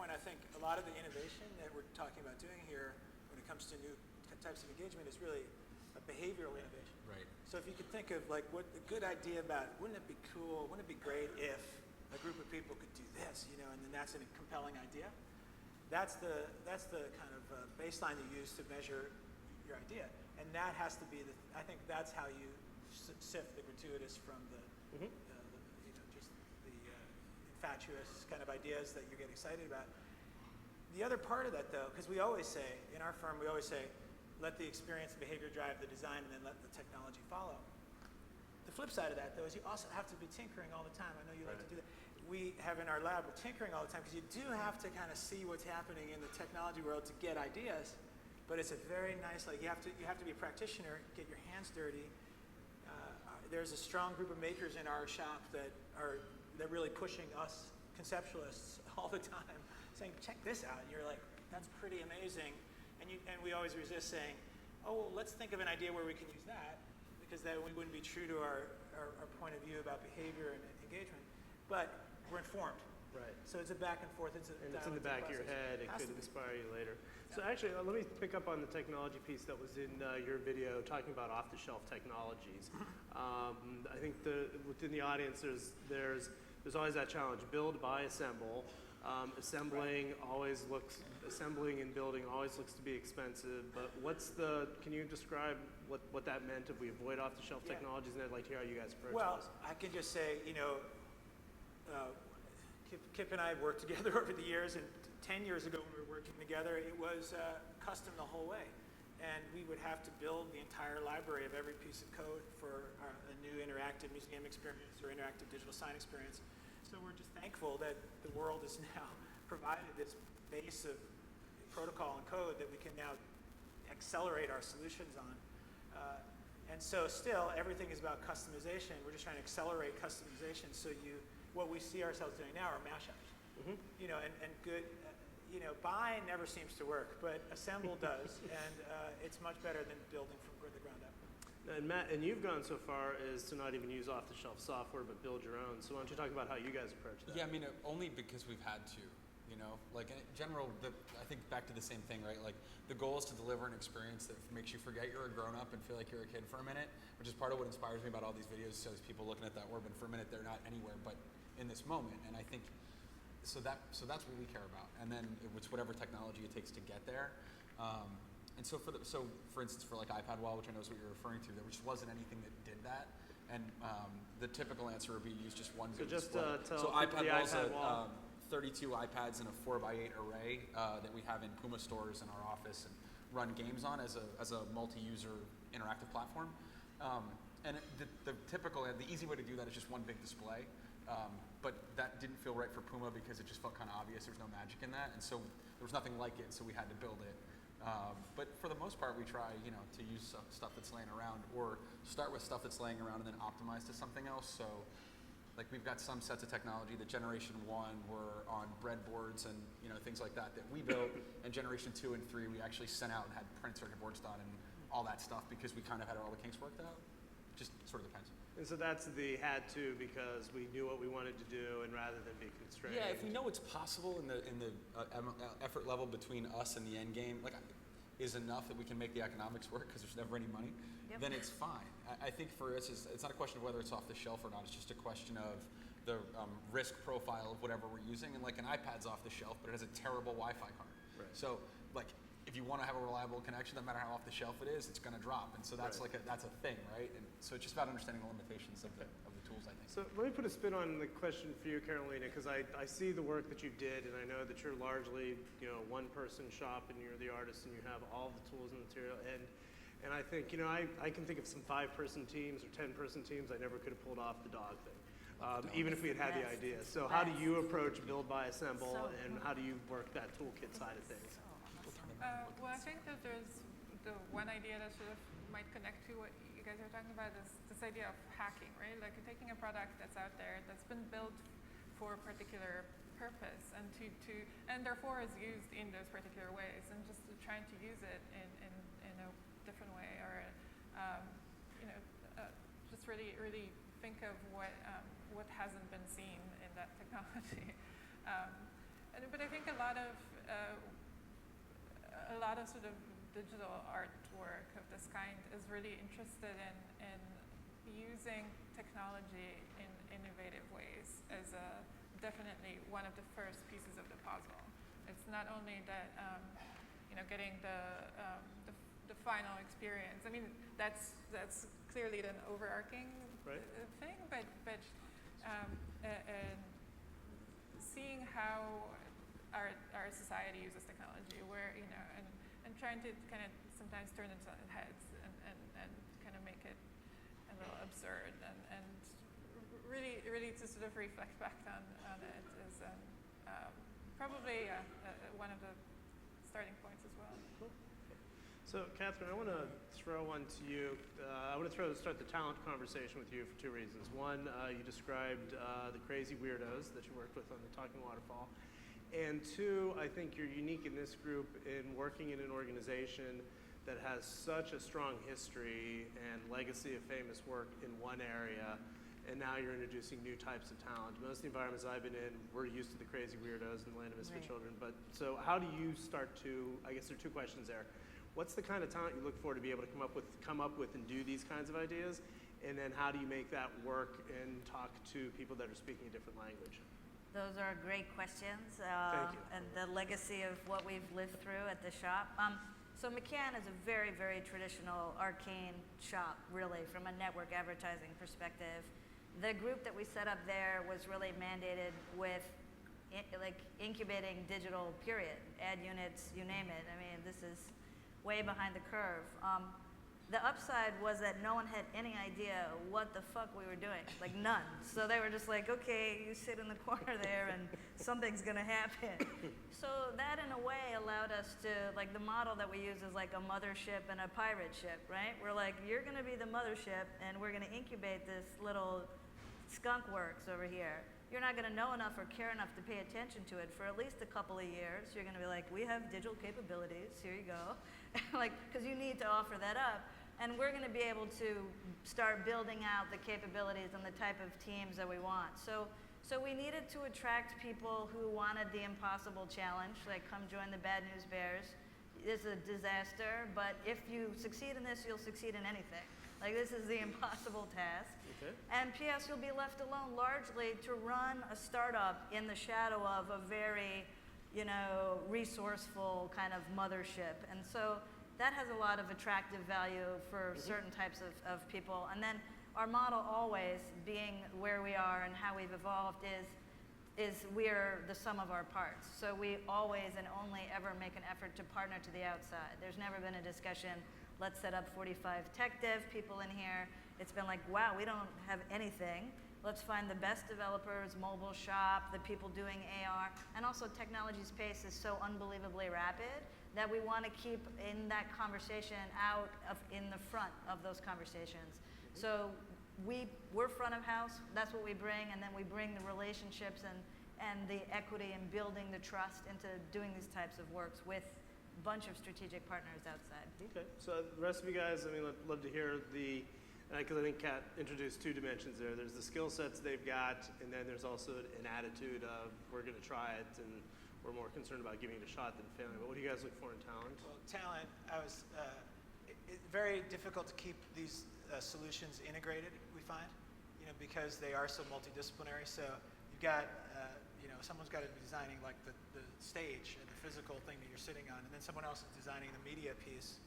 point, I think a lot of the innovation that we're talking about doing here when it comes to new types of engagement is really a behavioral innovation. Right. So if you could think of like what a good idea about, wouldn't it be cool, wouldn't it be great if a group of people could do this, you know, and then that's a compelling idea. That's the kind of baseline you use to measure your idea. And that has to be I think that's how you sift the gratuitous from the just the infatuous kind of ideas that you get excited about. The other part of that, though, because we always say, in our firm, we always say, let the experience and behavior drive the design and then let the technology follow. The flip side of that, though, is you also have to be tinkering all the time. I know you like to do that. We have in our lab, we're tinkering all the time because you do have to kind of see what's happening in the technology world to get ideas. But it's a very nice, like you have to be a practitioner, get your hands dirty. There's a strong group of makers in our shop they're really pushing us conceptualists all the time, saying, check this out. And you're like, that's pretty amazing. And we always resist saying, oh, well, let's think of an idea where we can use that, because then we wouldn't be true to our point of view about behavior and engagement. But we're informed. Right. So it's a back and forth. It's in the back of your head. It could inspire you later. Yeah. So actually, let me pick up on the technology piece that was in your video talking about off-the-shelf technologies. I think within the audience, there's always that challenge: build, buy, assemble. Assembling and building always looks to be expensive. But can you describe what that meant if we avoid off-the-shelf technologies? And I'd like to hear how you guys approach those. Well, I can just say, you know. Kip and I have worked together over the years, and 10 years ago when we were working together, it was custom the whole way. And we would have to build the entire library of every piece of code for a new interactive museum experience or interactive digital sign experience. So we're just thankful that the world has now provided this base of protocol and code that we can now accelerate our solutions on. And so still, everything is about customization. We're just trying to accelerate customization so what we see ourselves doing now are mashups. You know, and good, you know, buy never seems to work, but assemble does, and it's much better than building from the ground up. And Matt, and you've gone so far as to not even use off-the-shelf software, but build your own. So why don't you talk about how you guys approach that? Yeah, I mean, only because we've had to. You know, like in general, I think back to the same thing, right? Like the goal is to deliver an experience that makes you forget you're a grown-up and feel like you're a kid for a minute, which is part of what inspires me about all these videos. So these people looking at that orb, and for a minute they're not anywhere but in this moment. And I think so that's what we care about. And then it's whatever technology it takes to get there. And so for instance, for like iPad Wall, which I know is what you're referring to, there just wasn't anything that did that. And the typical answer would be use just one. So just tell iPad Wall. 32 iPads in a 4x8 array that we have in Puma stores in our office and run games on as a multi-user interactive platform. And the easy way to do that is just one big display. But that didn't feel right for Puma because it just felt kind of obvious. There's no magic in that, and so there was nothing like it. So we had to build it. But for the most part, we try, you know, to use stuff that's laying around, or start with stuff that's laying around and then optimize to something else. So. Like we've got some sets of technology that generation 1 were on breadboards and things like that we built, and generation 2 and 3 we actually sent out and had printed circuit boards done and all that stuff because we kind of had all the kinks worked out. Just sort of depends. And so that's the had to because we knew what we wanted to do, and rather than be constrained. Yeah, if we know it's possible in the effort level between us and the end game, like is enough that we can make the economics work because there's never any money, then it's fine. I think for us, it's not a question of whether it's off the shelf or not. It's just a question of the risk profile of whatever we're using. And like an iPad's off the shelf, but it has a terrible Wi-Fi card. Right. So like if you want to have a reliable connection, no matter how off the shelf it is, it's going to drop. And so that's that's a thing, right? And so it's just about understanding the limitations of the tools, I think. So let me put a spin on the question for you, Carolina, because I see the work that you did, and I know that you're largely one-person shop, and you're the artist, and you have all the tools and material. And I think, I can think of some 5-person teams or 10-person teams I never could have pulled off the dog thing, even if we had the idea. So how do you approach build, buy, assemble, and how do you work that toolkit side of things? Well, I think that there's the one idea that sort of might connect to what you guys are talking about is this idea of hacking, right? Like taking a product that's out there that's been built for a particular purpose and and therefore is used in those particular ways, and just trying to use it in a different way, or just really think of what hasn't been seen in that technology. But I think a lot lot of sort of digital artwork of this kind is really interested in using technology in innovative ways as definitely one of the first pieces of the puzzle. It's not only that getting the final experience. I mean, that's clearly an overarching thing, but and seeing how our society uses technology, where and trying to kind of sometimes turn it on its heads and kind of make it a little absurd and really to sort of reflect back on it is probably one of the starting points as well. Cool. So, Catherine, I want to throw one to you. I want to start the talent conversation with you for two reasons. One, you described the crazy weirdos that you worked with on the Talking Waterfall. And two, I think you're unique in this group in working in an organization that has such a strong history and legacy of famous work in one area, and now you're introducing new types of talent. Most of the environments I've been in, we're used to the crazy weirdos in the land of misfit children. But so how do you start to, I guess there are two questions there. What's the kind of talent you look for to be able to come up with and do these kinds of ideas? And then how do you make that work and talk to people that are speaking a different language? Those are great questions. Thank you. And the legacy of what we've lived through at the shop. So McCann is a very, very traditional arcane shop, really, from a network advertising perspective. The group that we set up there was really mandated with incubating digital, period. Ad units, you name it. I mean, this is way behind the curve. The upside was that no one had any idea what the fuck we were doing, like none. So they were just like, okay, you sit in the corner there and something's gonna happen. So that in a way allowed us to, like the model that we use is like a mothership and a pirate ship, right? We're like, you're gonna be the mothership and we're gonna incubate this little skunk works over here. You're not gonna know enough or care enough to pay attention to it for at least a couple of years. You're gonna be like, we have digital capabilities, here you go. Like, cause you need to offer that up. And we're going to be able to start building out the capabilities and the type of teams that we want. So we needed to attract people who wanted the impossible challenge, like come join the Bad News Bears. It's a disaster, but if you succeed in this, you'll succeed in anything. Like this is the impossible task. Okay. And P.S. you'll be left alone largely to run a startup in the shadow of a very, resourceful kind of mothership. And so that has a lot of attractive value for certain types of people. And then our model always being where we are and how we've evolved is we're the sum of our parts. So we always and only ever make an effort to partner to the outside. There's never been a discussion, let's set up 45 tech dev people in here. It's been like, wow, we don't have anything. Let's find the best developers, mobile shop, the people doing AR. And also technology's pace is so unbelievably rapid that we want to keep in that conversation in the front of those conversations. So we're front of house, that's what we bring, and then we bring the relationships and the equity and building the trust into doing these types of works with a bunch of strategic partners outside. Okay, so the rest of you guys, I'd love to hear because I think Kat introduced two dimensions there. There's the skill sets they've got, and then there's also an attitude of we're going to try it, and we're more concerned about giving it a shot than failing. But what do you guys look for in talent? Well, talent, it's very difficult to keep these solutions integrated, we find, because they are so multidisciplinary. So you've got, someone's got to be designing like the stage, the physical thing that you're sitting on, and then someone else is designing the media piece.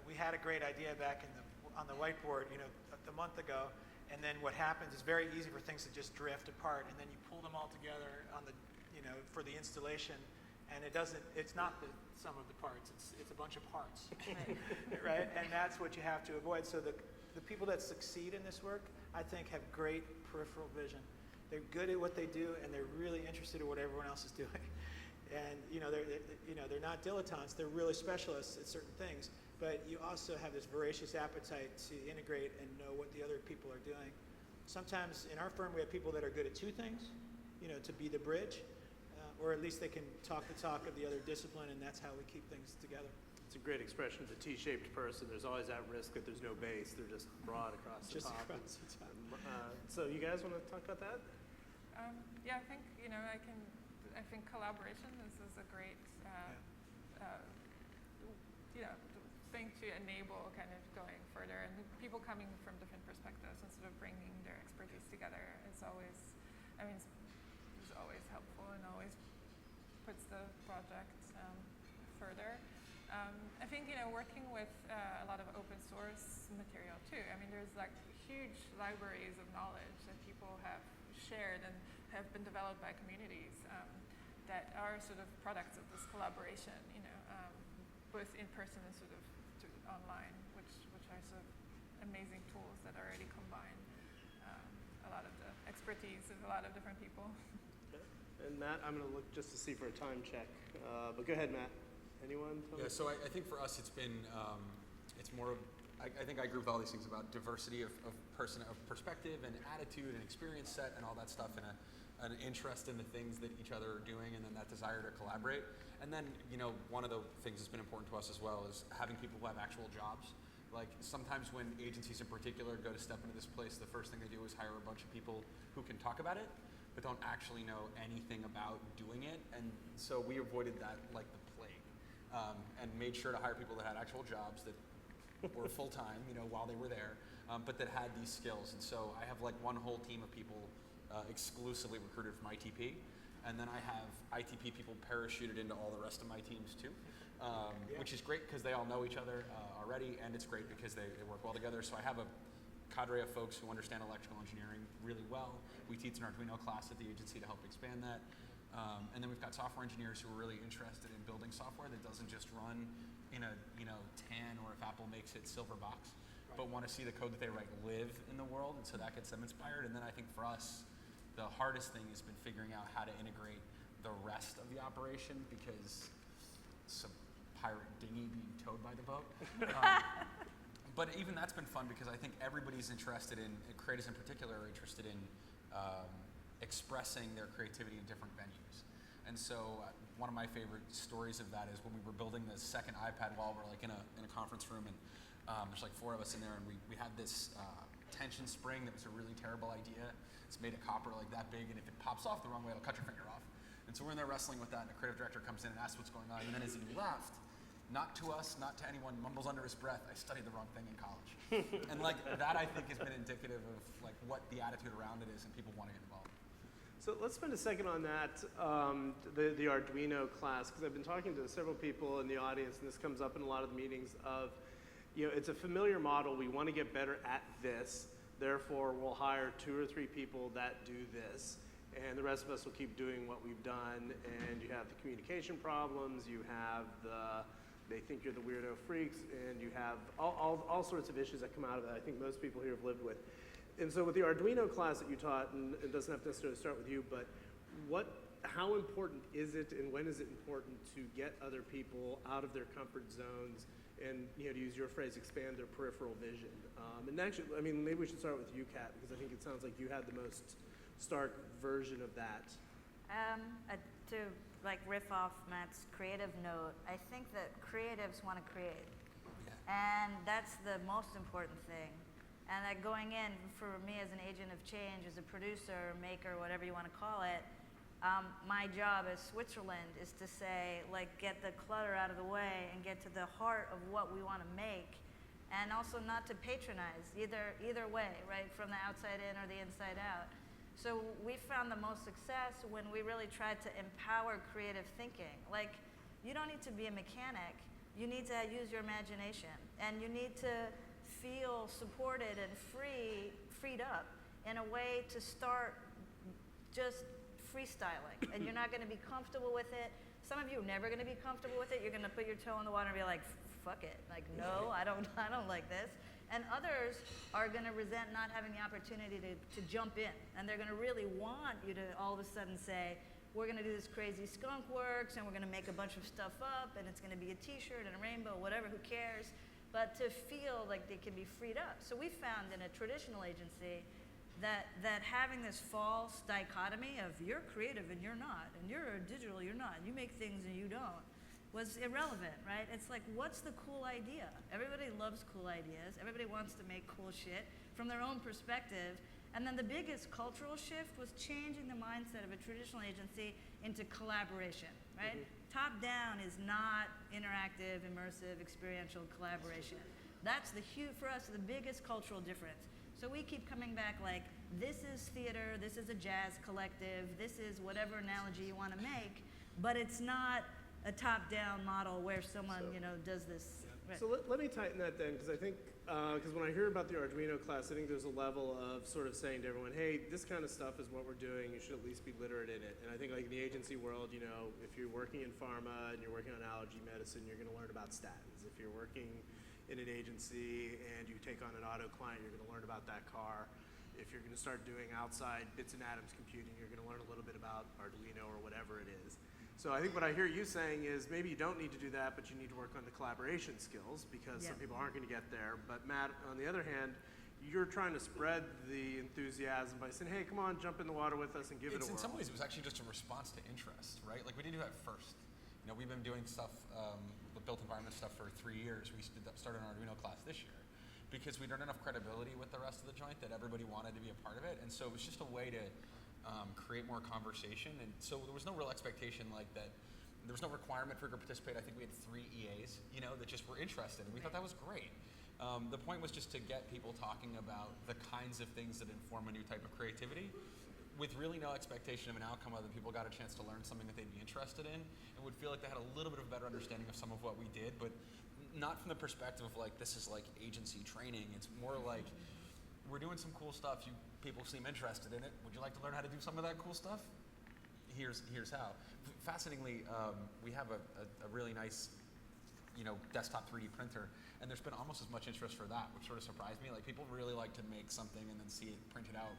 We had a great idea back on the whiteboard, a month ago, and then what happens is very easy for things to just drift apart, and then you pull them all together on the for the installation, and it's not the sum of the parts, it's a bunch of parts, right? And that's what you have to avoid. So the people that succeed in this work, I think, have great peripheral vision. They're good at what they do, and they're really interested in what everyone else is doing. And they're not dilettantes, they're really specialists at certain things, but you also have this voracious appetite to integrate and know what the other people are doing. Sometimes in our firm we have people that are good at two things, to be the bridge, or at least they can talk the talk of the other discipline, and that's how we keep things together. It's a great expression. The T-shaped person, there's always that risk that there's no base. They're just broad across the Just top. across the top. So you guys want to talk about that? Yeah, I think I can I think collaboration is a great, thing to enable kind of going further, and people coming from different perspectives and sort of bringing their expertise together is always, is always helpful and always puts the project further. I think working with a lot of open source material too. There's like huge libraries of knowledge that people have shared and have been developed by communities that are sort of products of this collaboration. Both in person and sort of online, which are sort of amazing tools that already combine a lot of the expertise of a lot of different people. Okay. And Matt, I'm going to look just to see for a time check. But go ahead, Matt. Anyone? Yeah, so I think for us it's been, it's more of, I think I group all these things about diversity of perspective and attitude and experience set and all that stuff, and an interest in the things that each other are doing, and then that desire to collaborate. And then, one of the things that's been important to us as well is having people who have actual jobs. Like sometimes when agencies in particular go to step into this place, the first thing they do is hire a bunch of people who can talk about it, but don't actually know anything about doing it. And so we avoided that like the plague, and made sure to hire people that had actual jobs that were full-time, while they were there, but that had these skills. And so I have like one whole team of people exclusively recruited from ITP. And then I have ITP people parachuted into all the rest of my teams too, which is great because they all know each other already, and it's great because they work well together. So I have a cadre of folks who understand electrical engineering really well. We teach an Arduino class at the agency to help expand that. And then we've got software engineers who are really interested in building software that doesn't just run in a tan, or if Apple makes it, silver box, but want to see the code that they write live in the world, and so that gets them inspired. And then I think for us, the hardest thing has been figuring out how to integrate the rest of the operation, because some pirate dinghy being towed by the boat. But even that's been fun because I think everybody's interested in, creators in particular are interested in expressing their creativity in different venues. And so one of my favorite stories of that is when we were building the second iPad wall. We're like in a conference room, and there's like 4 of us in there, and we had this tension spring that was a really terrible idea. It's made of copper like that big, and if it pops off the wrong way, it'll cut your finger off. And so we're in there wrestling with that, and the creative director comes in and asks what's going on. And then as he left, not to us, not to anyone, mumbles under his breath, "I studied the wrong thing in college." And like that, I think, has been indicative of like what the attitude around it is, and people want to get involved. So let's spend a second on that, the Arduino class, because I've been talking to several people in the audience, and this comes up in a lot of the meetings of, it's a familiar model. We want to get better at this. Therefore, we'll hire 2 or 3 people that do this, and the rest of us will keep doing what we've done. And you have the communication problems, you have they think you're the weirdo freaks, and you have all sorts of issues that come out of that I think most people here have lived with. And so with the Arduino class that you taught, and it doesn't have to necessarily start with you, but how important is it, and when is it important to get other people out of their comfort zones and, to use your phrase, expand their peripheral vision? And actually, maybe we should start with you, Kat, because I think it sounds like you had the most stark version of that. To riff off Matt's creative note, I think that creatives want to create. Yeah. And that's the most important thing. And that going in, for me as an agent of change, as a producer, maker, whatever you want to call it, my job as Switzerland is to say, get the clutter out of the way and get to the heart of what we want to make, and also not to patronize either way, right, from the outside in or the inside out. So we found the most success when we really tried to empower creative thinking. You don't need to be a mechanic. You need to use your imagination, and you need to feel supported and freed up in a way to start just freestyling. And you're not going to be comfortable with it. Some of you are never going to be comfortable with it. You're going to put your toe in the water and be like, fuck it. No, I don't like this. And others are going to resent not having the opportunity to jump in. And they're going to really want you to all of a sudden say, we're going to do this crazy skunk works, and we're going to make a bunch of stuff up, and it's going to be a t-shirt and a rainbow, whatever, who cares? But to feel like they can be freed up. So we found in a traditional agency that having this false dichotomy of you're creative and you're not, and you're digital, you're not, you make things and you don't, was irrelevant, right? It's like, what's the cool idea? Everybody loves cool ideas. Everybody wants to make cool shit from their own perspective. And then the biggest cultural shift was changing the mindset of a traditional agency into collaboration, right? Top down is not interactive, immersive, experiential collaboration. That's for us, the biggest cultural difference. So we keep coming back like, this is theater, this is a jazz collective, this is whatever analogy you want to make, but it's not a top-down model where someone, does this. Right. So let me tighten that then, because I think, because when I hear about the Arduino class, I think there's a level of sort of saying to everyone, hey, this kind of stuff is what we're doing, you should at least be literate in it. And I think like in the agency world, if you're working in pharma and you're working on allergy medicine, you're going to learn about statins. If you're working in an agency and you take on an auto client, you're going to learn about that car. If you're going to start doing outside bits and atoms computing, you're going to learn a little bit about Arduino or whatever it is. So I think what I hear you saying is maybe you don't need to do that, but you need to work on the collaboration skills because some people aren't going to get there. But Matt, on the other hand, you're trying to spread the enthusiasm by saying, hey, come on, jump in the water with us and give it a whirl. In some ways, it was actually just a response to interest, right? Like we didn't do that first. We've been doing stuff, the built environment stuff for 3 years. We started an Arduino class this year because we'd earned enough credibility with the rest of the joint that everybody wanted to be a part of it. And so it was just a way to create more conversation. And so there was no real expectation like that. There was no requirement for you to participate. I think we had 3 EAs, that just were interested. And we thought that was great. The point was just to get people talking about the kinds of things that inform a new type of creativity with really no expectation of an outcome other than people got a chance to learn something that they'd be interested in and would feel like they had a little bit of a better understanding of some of what we did, but not from the perspective of like, this is like agency training. It's more like, we're doing some cool stuff. You people seem interested in it. Would you like to learn how to do some of that cool stuff? Here's how. Fascinatingly, we have a really nice, desktop 3D printer, and there's been almost as much interest for that, which sort of surprised me. Like people really like to make something and then see it printed out,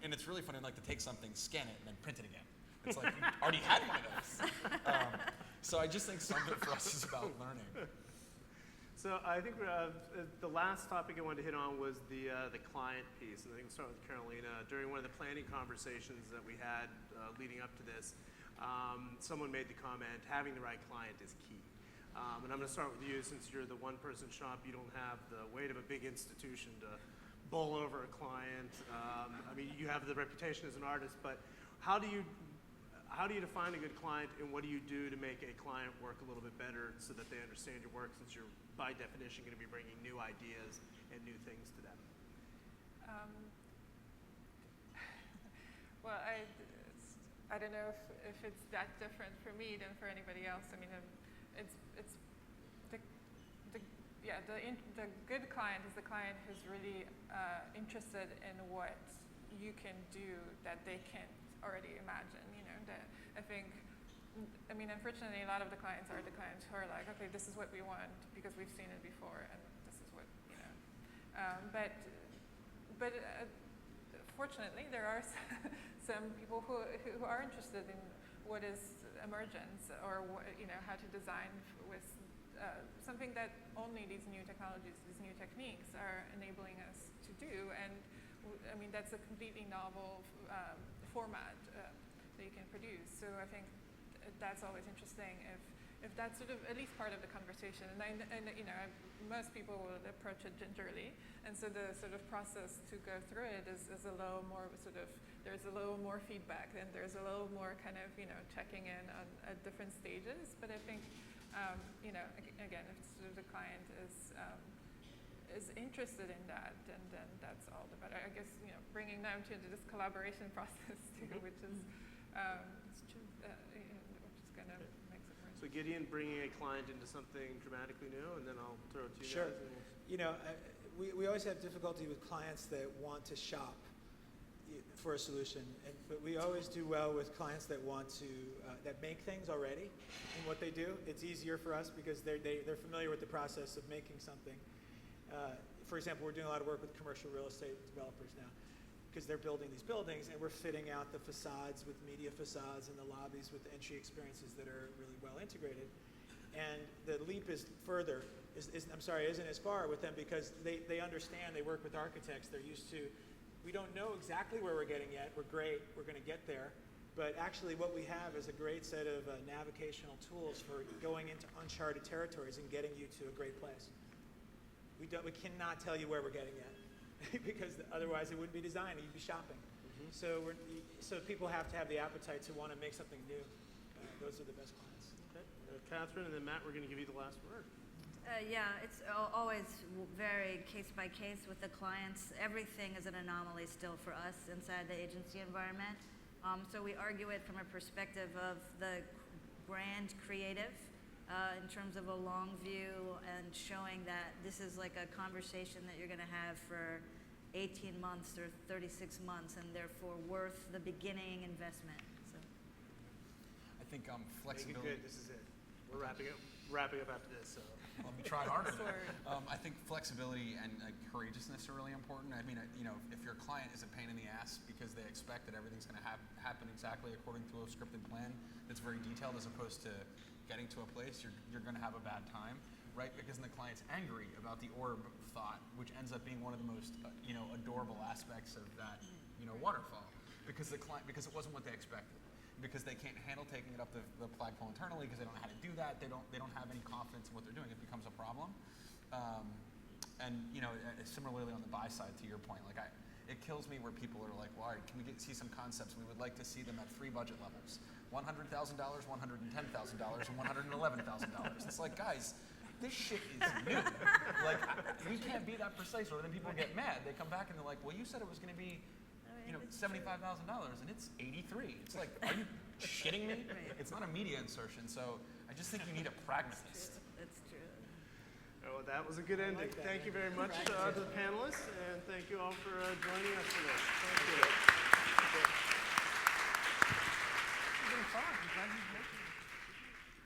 and it's really fun to take something, scan it, and then print it again. It's like you already had one of those. So I just think some of it for us is about learning. So I think the last topic I wanted to hit on was the client piece. And I think we'll start with Carolina. During one of the planning conversations that we had leading up to this, someone made the comment, having the right client is key. And I'm going to start with you since you're the one-person shop. You don't have the weight of a big institution to bowl over a client. You have the reputation as an artist, but how do you define a good client, and what do you do to make a client work a little bit better so that they understand your work, since you're, by definition, going to be bringing new ideas and new things to them? Well, I don't know if it's that different for me than for anybody else. I mean, it's the good client is the client who's really interested in what you can do that they can't already imagine. Unfortunately, a lot of the clients are the clients who are like, okay, this is what we want because we've seen it before, and this is what fortunately, there are some people who are interested in what is emergence or how to design with something that only these new technologies, these new techniques are enabling us to do, and that's a completely novel format that you can produce. So I think that's always interesting if that's sort of at least part of the conversation. Most people will approach it gingerly, and so the sort of process to go through it is a little more there's a little more feedback, and there's a little more kind of checking in on at different stages. But I think again, if sort of the client is interested in that, then that's all the better. I guess bringing them to this collaboration process too, which is which is going to make it work. So Gideon, bringing a client into something dramatically new, and then I'll throw it to you Sure. guys. We always have difficulty with clients that want to shop for a solution, but we always do well with clients that want to that make things already in what they do. It's easier for us because they're familiar with the process of making something. For example, we're doing a lot of work with commercial real estate developers now because they're building these buildings, and we're fitting out the facades with media facades and the lobbies with entry experiences that are really well integrated. And the leap is further, isn't as far with them because they understand, they work with architects, they're used to, we don't know exactly where we're getting yet, we're great, we're going to get there, but actually what we have is a great set of navigational tools for going into uncharted territories and getting you to a great place. We cannot tell you where we're getting yet, because otherwise it wouldn't be designed. You'd be shopping. So so people have to have the appetite to want to make something new. Those are the best clients. Okay. Catherine, and then Matt, we're going to give you the last word. Yeah, it's always very case by case with the clients. Everything is an anomaly still for us inside the agency environment. So we argue it from a perspective of the brand creative in terms of a long view and showing that this is like a conversation that you're going to have for 18 months or 36 months and therefore worth the beginning investment. So. I think Make it flexibility. good. This is it. We're wrapping up after this. So. Let me try harder. Sorry. I think flexibility and courageousness are really important. I mean, if your client is a pain in the ass because they expect that everything's going to happen exactly according to a scripted plan that's very detailed, as opposed to getting to a place, you're going to have a bad time, right? Because then the client's angry about the orb thought, which ends up being one of the most adorable aspects of that waterfall, because because it wasn't what they expected. Because they can't handle taking it up the flagpole internally because they don't know how to do that. They don't have any confidence in what they're doing. It becomes a problem. And similarly on the buy side, to your point, it kills me where people are like, well, all right, can we see some concepts? We would like to see them at 3 budget levels: $100,000, $110,000, and $111,000. It's like, guys, this shit is new. We can't be that precise, or then people get mad. They come back and they're like, well, you said it was going to be $75,000 and it's 83. It's like, are you shitting me? Right. It's not a media insertion, so I just think you need a pragmatist. That's true. Well, that was a good ending. that, Thank you man. very much to the panelists, and thank you all for joining us for this. Thank you. It's been fun. I'm glad you made it.